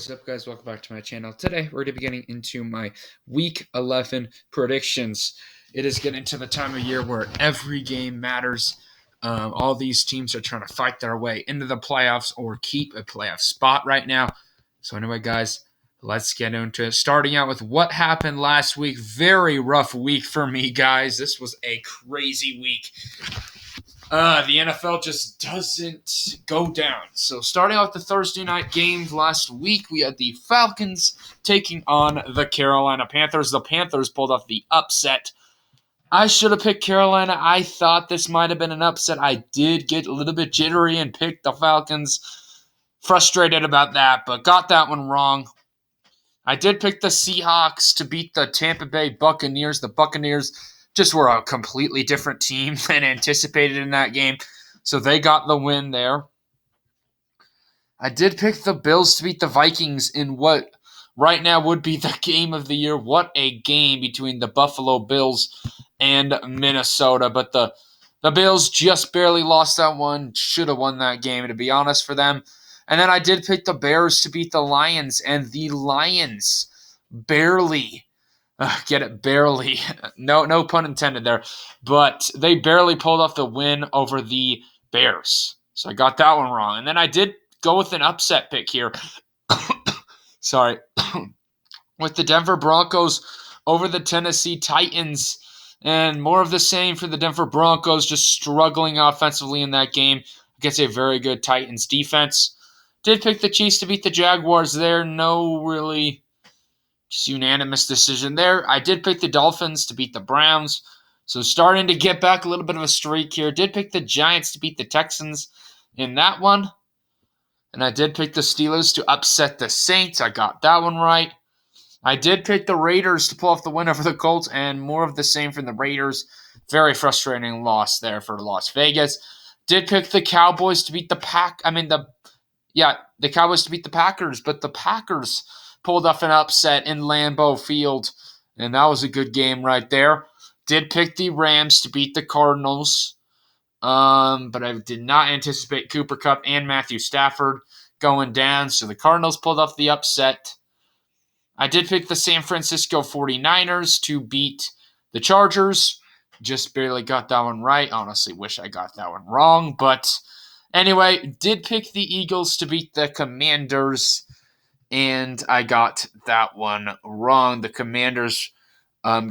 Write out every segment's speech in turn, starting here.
What's up, guys? Welcome back to my channel. Today, we're going to be getting into my Week 11 predictions. It is getting to the time of year where every game matters. All these teams are trying to fight their way into the playoffs or keep a playoff spot right now. So anyway, guys, let's get into it. Starting out with what happened last week. Very rough week for me, guys. This was a crazy week. The NFL just doesn't go down. So starting out the Thursday night games last week, we had the Falcons taking on the Carolina Panthers. The Panthers pulled off the upset. I should have picked Carolina. I thought this might have been an upset. I did get a little bit jittery and picked the Falcons. Frustrated about that, but got that one wrong. I did pick the Seahawks to beat the Tampa Bay Buccaneers. The Buccaneers just were a completely different team than anticipated in that game. So they got the win there. I did pick the Bills to beat the Vikings in what right now would be the game of the year. What a game between the Buffalo Bills and Minnesota. But the Bills just barely lost that one. Should have won that game, to be honest, for them. And then I did pick the Bears to beat the Lions. And the Lions barely get it, barely. No pun intended there. But they barely pulled off the win over the Bears. So I got that one wrong. And then I did go with an upset pick here. Sorry. With the Denver Broncos over the Tennessee Titans. And more of the same for the Denver Broncos, just struggling offensively in that game against a very good Titans defense. Did pick the Chiefs to beat the Jaguars there. No really just unanimous decision there. I did pick the Dolphins to beat the Browns. So starting to get back a little bit of a streak here. Did pick the Giants to beat the Texans in that one. And I did pick the Steelers to upset the Saints. I got that one right. I did pick the Raiders to pull off the win over the Colts, and more of the same from the Raiders. Very frustrating loss there for Las Vegas. Did pick the Cowboys to beat the Cowboys to beat the Packers, but the Packers pulled off an upset in Lambeau Field, and that was a good game right there. Did pick the Rams to beat the Cardinals, but I did not anticipate Cooper Kupp and Matthew Stafford going down, so the Cardinals pulled off the upset. I did pick the San Francisco 49ers to beat the Chargers. Just barely got that one right. Honestly, wish I got that one wrong, but anyway, did pick the Eagles to beat the Commanders, and I got that one wrong. The Commanders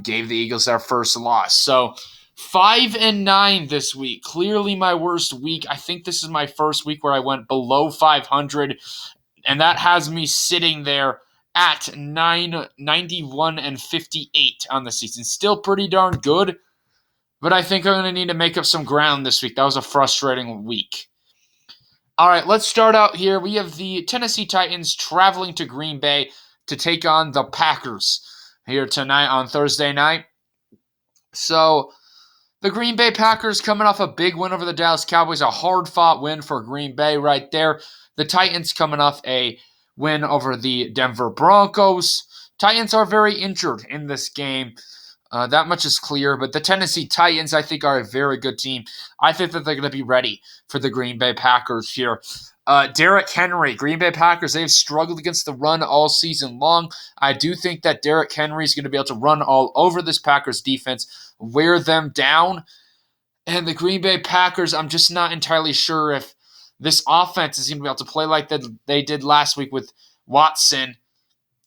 gave the Eagles their first loss. So 5-9 this week. Clearly my worst week. I think this is my first week where I went below 500, and that has me sitting there at 91-58 on the season. Still pretty darn good, but I think I'm going to need to make up some ground this week. That was a frustrating week. All right, let's start out here. We have the Tennessee Titans traveling to Green Bay to take on the Packers here tonight on Thursday night. So the Green Bay Packers coming off a big win over the Dallas Cowboys, a hard-fought win for Green Bay right there. The Titans coming off a win over the Denver Broncos. Titans are very injured in this game. That much is clear, but the Tennessee Titans, I think, are a very good team. I think that they're going to be ready for the Green Bay Packers here. Derrick Henry, Green Bay Packers, they've struggled against the run all season long. I do think that Derrick Henry is going to be able to run all over this Packers defense, wear them down. And the Green Bay Packers, I'm just not entirely sure if this offense is going to be able to play like they did last week with Watson.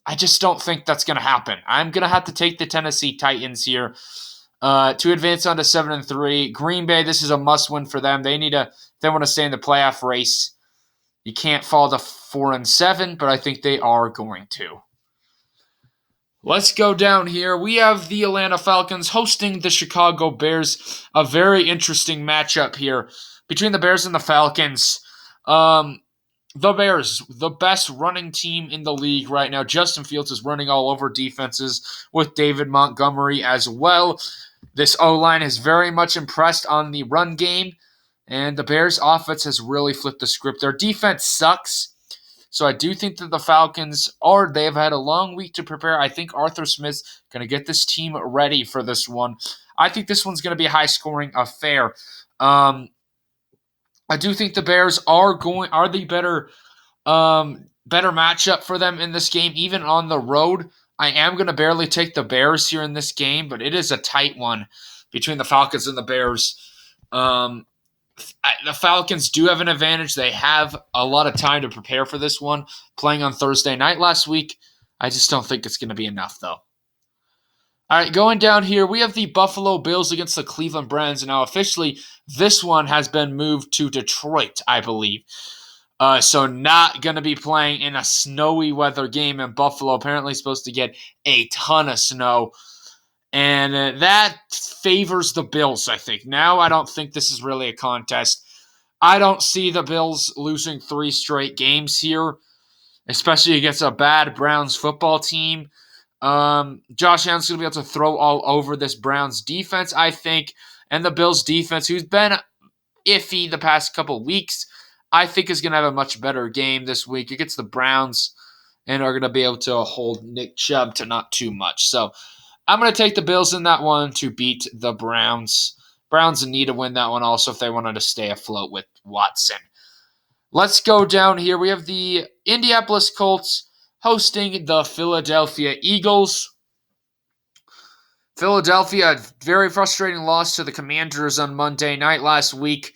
I just don't think that's going to happen. I'm going to have to take the Tennessee Titans here to advance on to 7-3. Green Bay, this is a must-win for them. They want to stay in the playoff race. You can't fall to 4-7, but I think they are going to. Let's go down here. We have the Atlanta Falcons hosting the Chicago Bears. A very interesting matchup here between the Bears and the Falcons. The Bears, the best running team in the league right now. Justin Fields is running all over defenses with David Montgomery as well. This O-line is very much impressed on the run game, and the Bears' offense has really flipped the script. Their defense sucks, so I do think that the Falcons they've had a long week to prepare. I think Arthur Smith's going to get this team ready for this one. I think this one's going to be a high-scoring affair. I do think the Bears are the better better matchup for them in this game, even on the road. I am going to barely take the Bears here in this game, but it is a tight one between the Falcons and the Bears. The Falcons do have an advantage. They have a lot of time to prepare for this one, playing on Thursday night last week. I just don't think it's going to be enough, though. All right, going down here, we have the Buffalo Bills against the Cleveland Browns. And now, officially, this one has been moved to Detroit, I believe. So not going to be playing in a snowy weather game in Buffalo. Apparently supposed to get a ton of snow. And that favors the Bills, I think. Now I don't think this is really a contest. I don't see the Bills losing 3 straight games here, especially against a bad Browns football team. Josh Allen's going to be able to throw all over this Browns defense, I think, and the Bills defense, who's been iffy the past couple weeks, I think is going to have a much better game this week against the Browns and are going to be able to hold Nick Chubb to not too much. So I'm going to take the Bills in that one to beat the Browns. Browns need to win that one also if they wanted to stay afloat with Watson. Let's go down here. We have the Indianapolis Colts hosting the Philadelphia Eagles. Philadelphia, a very frustrating loss to the Commanders on Monday night last week.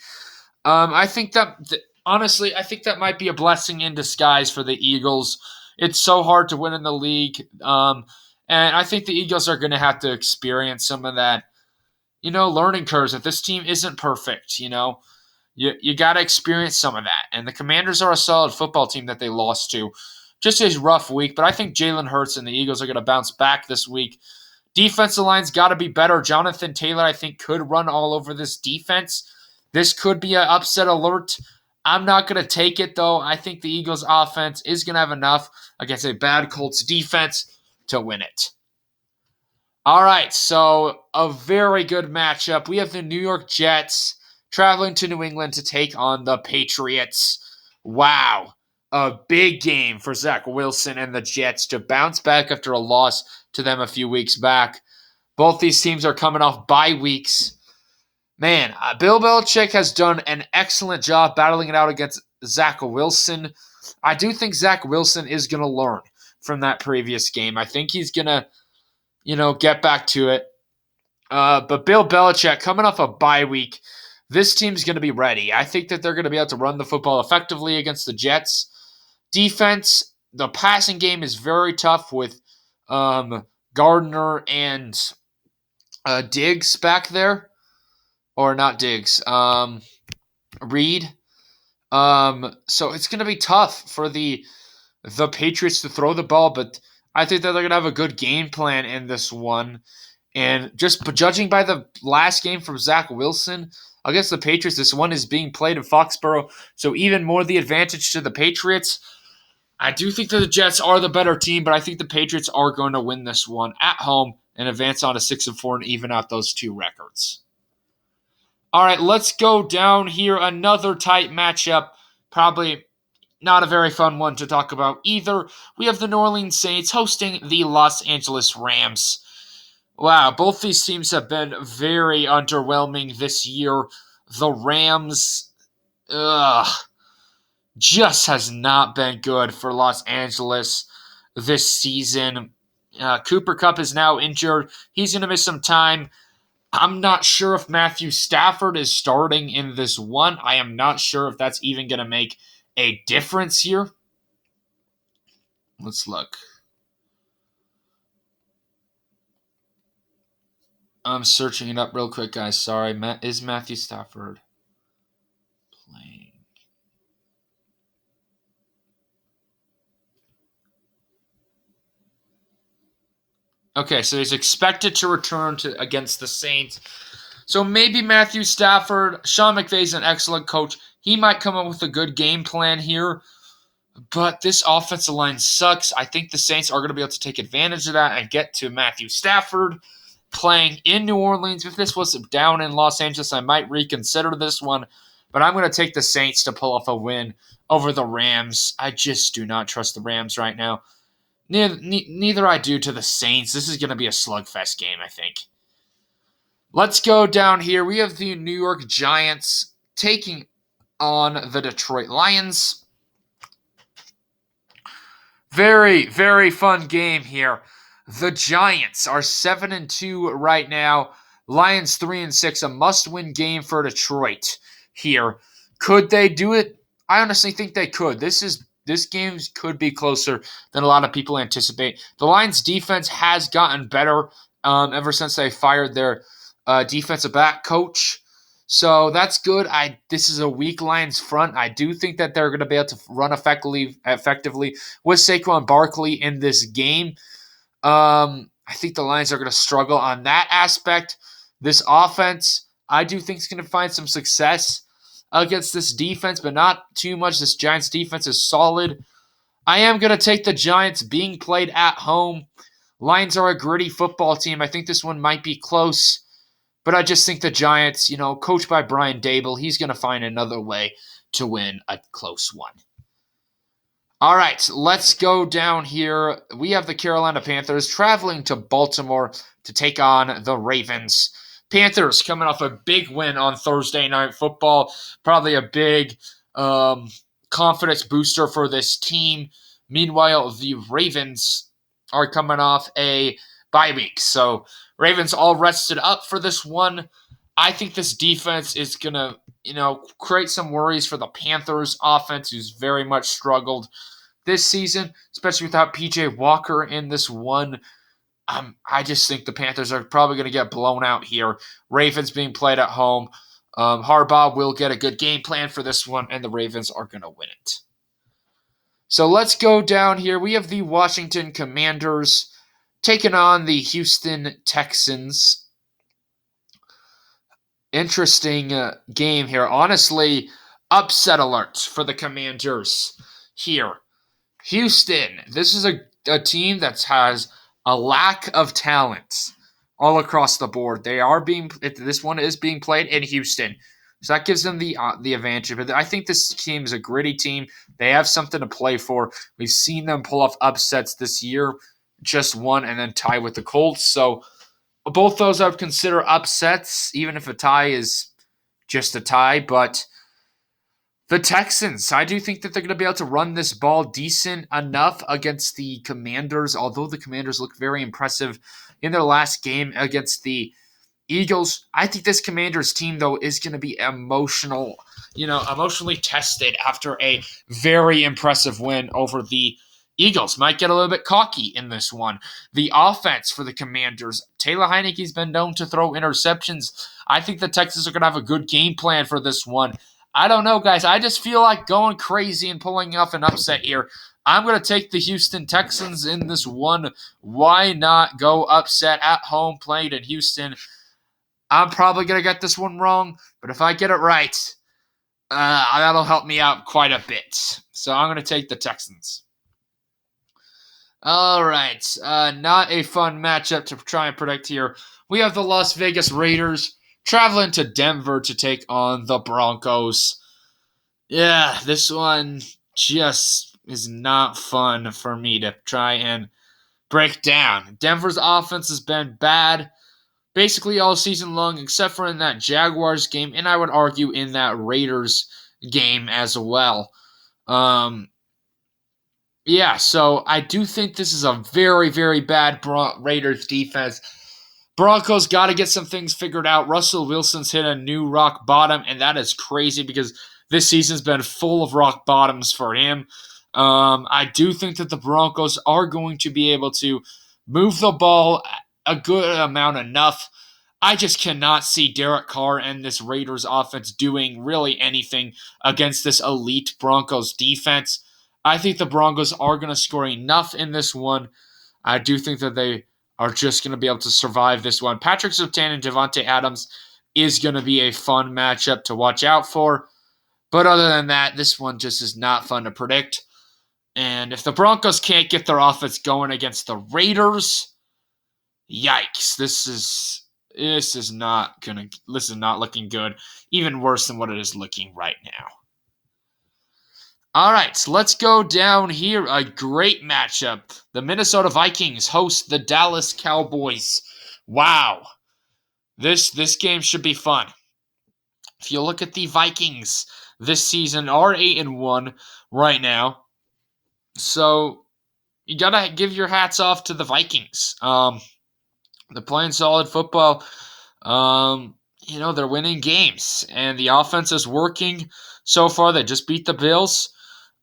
I think that, honestly, I think that might be a blessing in disguise for the Eagles. It's so hard to win in the league. And I think the Eagles are going to have to experience some of that, learning curves. If this team isn't perfect, you got to experience some of that. And the Commanders are a solid football team that they lost to. Just a rough week, but I think Jalen Hurts and the Eagles are going to bounce back this week. Defensive line's got to be better. Jonathan Taylor, I think, could run all over this defense. This could be an upset alert. I'm not going to take it, though. I think the Eagles' offense is going to have enough against a bad Colts defense to win it. All right, so a very good matchup. We have the New York Jets traveling to New England to take on the Patriots. Wow. A big game for Zach Wilson and the Jets to bounce back after a loss to them a few weeks back. Both these teams are coming off bye weeks. Man, Bill Belichick has done an excellent job battling it out against Zach Wilson. I do think Zach Wilson is going to learn from that previous game. I think he's going to, get back to it. But Bill Belichick, coming off a bye week, this team's going to be ready. I think that they're going to be able to run the football effectively against the Jets. Defense, the passing game is very tough with Gardner and Diggs back there. Or not Diggs, Reed. So it's going to be tough for the Patriots to throw the ball, but I think that they're going to have a good game plan in this one. And just judging by the last game from Zach Wilson against the Patriots, this one is being played in Foxborough, so even more the advantage to the Patriots. I do think that the Jets are the better team, but I think the Patriots are going to win this one at home and advance on to 6-4 and even out those two records. All right, let's go down here. Another tight matchup. Probably not a very fun one to talk about either. We have the New Orleans Saints hosting the Los Angeles Rams. Wow, both these teams have been very underwhelming this year. The Rams, just has not been good for Los Angeles this season. Cooper Kupp is now injured. He's going to miss some time. I'm not sure if Matthew Stafford is starting in this one. I am not sure if that's even going to make a difference here. Let's look. I'm searching it up real quick, guys. Sorry. Is Matthew Stafford playing? Okay, so he's expected to return against the Saints. So maybe Matthew Stafford, Sean McVay's an excellent coach. He might come up with a good game plan here. But this offensive line sucks. I think the Saints are going to be able to take advantage of that and get to Matthew Stafford playing in New Orleans. If this was down in Los Angeles, I might reconsider this one. But I'm going to take the Saints to pull off a win over the Rams. I just do not trust the Rams right now. Neither I do to the Saints. This is going to be a slugfest game, I think. Let's go down here. We have the New York Giants taking on the Detroit Lions. Very, very fun game here. The Giants are 7-2 right now. Lions 3-6, a must-win game for Detroit here. Could they do it? I honestly think they could. This game could be closer than a lot of people anticipate. The Lions defense has gotten better ever since they fired their defensive back coach. So that's good. This is a weak Lions front. I do think that they're going to be able to run effectively with Saquon Barkley in this game. I think the Lions are going to struggle on that aspect. This offense, I do think is going to find some success against this defense, but not too much. This Giants defense is solid. I am going to take the Giants being played at home. Lions are a gritty football team. I think this one might be close, but I just think the Giants, coached by Brian Dable, he's going to find another way to win a close one. All right, let's go down here. We have the Carolina Panthers traveling to Baltimore to take on the Ravens. Panthers coming off a big win on Thursday Night Football. Probably a big confidence booster for this team. Meanwhile, the Ravens are coming off a bye week. So Ravens all rested up for this one. I think this defense is going to, create some worries for the Panthers offense, who's very much struggled this season, especially without PJ Walker in this one. I just think the Panthers are probably going to get blown out here. Ravens being played at home. Harbaugh will get a good game plan for this one, and the Ravens are going to win it. So let's go down here. We have the Washington Commanders taking on the Houston Texans. Interesting game here. Honestly, upset alert for the Commanders here. Houston, this is a team that has a lack of talent all across the board. This one is being played in Houston, so that gives them the advantage. But I think this team is a gritty team. They have something to play for. We've seen them pull off upsets this year, just one and then tie with the Colts. So both those I would consider upsets, even if a tie is just a tie. But the Texans, I do think that they're going to be able to run this ball decent enough against the Commanders, although the Commanders look very impressive in their last game against the Eagles. I think this Commanders team, though, is going to be emotionally tested after a very impressive win over the Eagles. Might get a little bit cocky in this one. The offense for the Commanders, Taylor Heineke's been known to throw interceptions. I think the Texans are going to have a good game plan for this one. I don't know, guys. I just feel like going crazy and pulling off an upset here. I'm going to take the Houston Texans in this one. Why not go upset at home, played in Houston? I'm probably going to get this one wrong, but if I get it right, that'll help me out quite a bit. So I'm going to take the Texans. All right. Not a fun matchup to try and predict here. We have the Las Vegas Raiders traveling to Denver to take on the Broncos. Yeah, this one just is not fun for me to try and break down. Denver's offense has been bad basically all season long, except for in that Jaguars game, and I would argue in that Raiders game as well. So I do think this is a very, very bad Raiders defense. Broncos got to get some things figured out. Russell Wilson's hit a new rock bottom, and that is crazy because this season's been full of rock bottoms for him. I do think that the Broncos are going to be able to move the ball a good amount enough. I just cannot see Derek Carr and this Raiders offense doing really anything against this elite Broncos defense. I think the Broncos are going to score enough in this one. I do think that they are just going to be able to survive this one. Patrick Surtain and Devontae Adams is going to be a fun matchup to watch out for. But other than that, this one just is not fun to predict. And if the Broncos can't get their offense going against the Raiders, yikes. This is not looking good. Even worse than what it is looking right now. All right, so let's go down here. A great matchup. The Minnesota Vikings host the Dallas Cowboys. Wow. This game should be fun. If you look at the Vikings this season, are 8-1 right now. So you gotta give your hats off to the Vikings. They're playing solid football. They're winning games, and the offense is working so far. They just beat the Bills.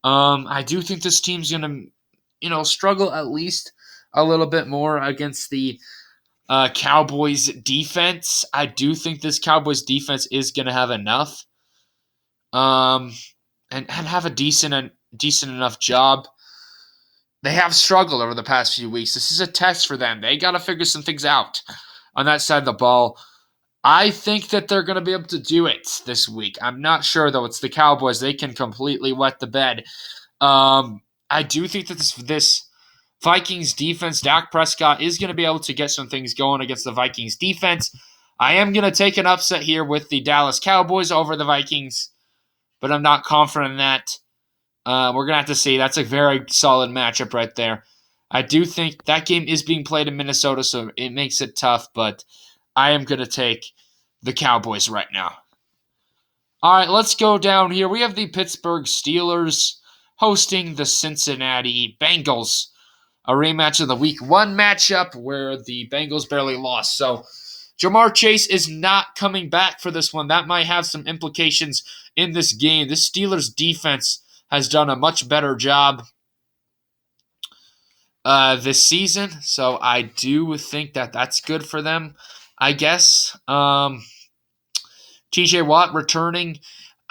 I do think this team's gonna, struggle at least a little bit more against the Cowboys defense. I do think this Cowboys defense is gonna have enough, um, and have a decent enough job. They have struggled over the past few weeks. This is a test for them. They got to figure some things out on that side of the ball. I think that they're going to be able to do it this week. I'm not sure, though. It's the Cowboys. They can completely wet the bed. I do think that this Vikings defense, Dak Prescott, is going to be able to get some things going against the Vikings defense. I am going to take an upset here with the Dallas Cowboys over the Vikings, but I'm not confident in that. We're going to have to see. That's a very solid matchup right there. I do think that game is being played in Minnesota, so it makes it tough, but I am going to take the Cowboys right now. All right, let's go down here. We have the Pittsburgh Steelers hosting the Cincinnati Bengals. A rematch of the Week 1 matchup where the Bengals barely lost. So Jamar Chase is not coming back for this one. That might have some implications in this game. This Steelers defense has done a much better job this season. So I do think that that's good for them, I guess. TJ Watt returning.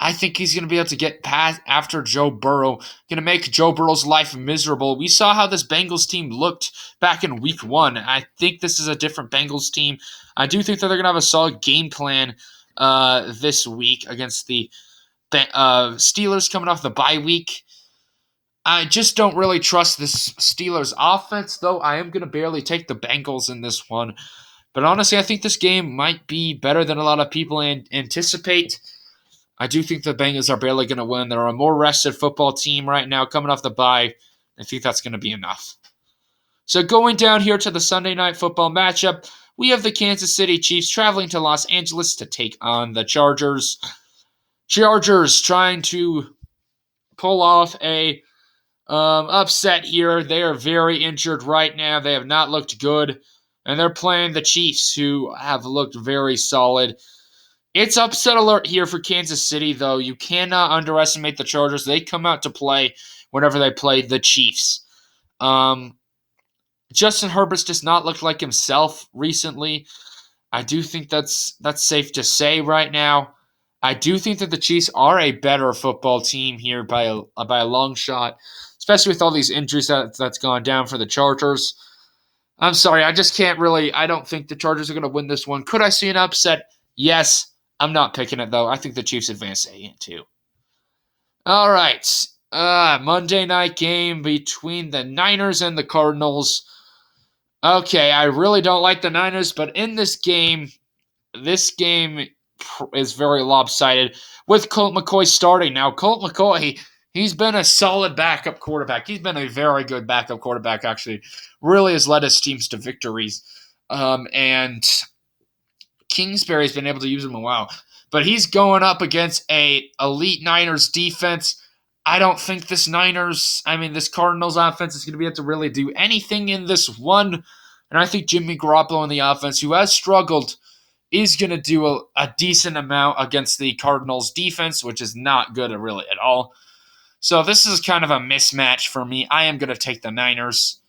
I think he's going to be able to get past after Joe Burrow. Going to make Joe Burrow's life miserable. We saw how this Bengals team looked back in Week 1. I think this is a different Bengals team. I do think that they're going to have a solid game plan this week against the Steelers coming off the bye week. I just don't really trust this Steelers offense, though I am going to barely take the Bengals in this one. But honestly, I think this game might be better than a lot of people anticipate. I do think the Bengals are barely going to win. They're a more rested football team right now coming off the bye. I think that's going to be enough. So going down here to the Sunday Night Football matchup, we have the Kansas City Chiefs traveling to Los Angeles to take on the Chargers. Chargers trying to pull off a upset here. They are very injured right now. They have not looked good. And they're playing the Chiefs, who have looked very solid. It's upset alert here for Kansas City, though. You cannot underestimate the Chargers. They come out to play whenever they play the Chiefs. Justin Herbert's just not looked like himself recently. I do think that's safe to say right now. I do think that the Chiefs are a better football team here by a long shot, especially with all these injuries that's gone down for the Chargers. I'm sorry, I just can't really. I don't think the Chargers are going to win this one. Could I see an upset? Yes. I'm not picking it, though. I think the Chiefs advance to 8-2. All right. Monday night game between the Niners and the Cardinals. Okay, I really don't like the Niners, but in this game is very lopsided with Colt McCoy starting. Now, Colt McCoy, he's been a solid backup quarterback. He's been a very good backup quarterback, actually. Really has led his teams to victories. And Kingsbury's been able to use him a while. But he's going up against a elite Niners defense. I don't think this Cardinals offense is going to be able to really do anything in this one. And I think Jimmy Garoppolo in the offense, who has struggled, is going to do a decent amount against the Cardinals defense, which is not good really at all. So this is kind of a mismatch for me. I am going to take the Niners,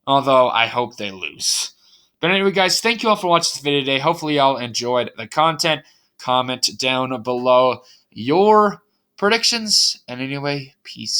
although I hope they lose. But anyway, guys, thank you all for watching this video today. Hopefully y'all enjoyed the content. Comment down below your predictions. And anyway, peace.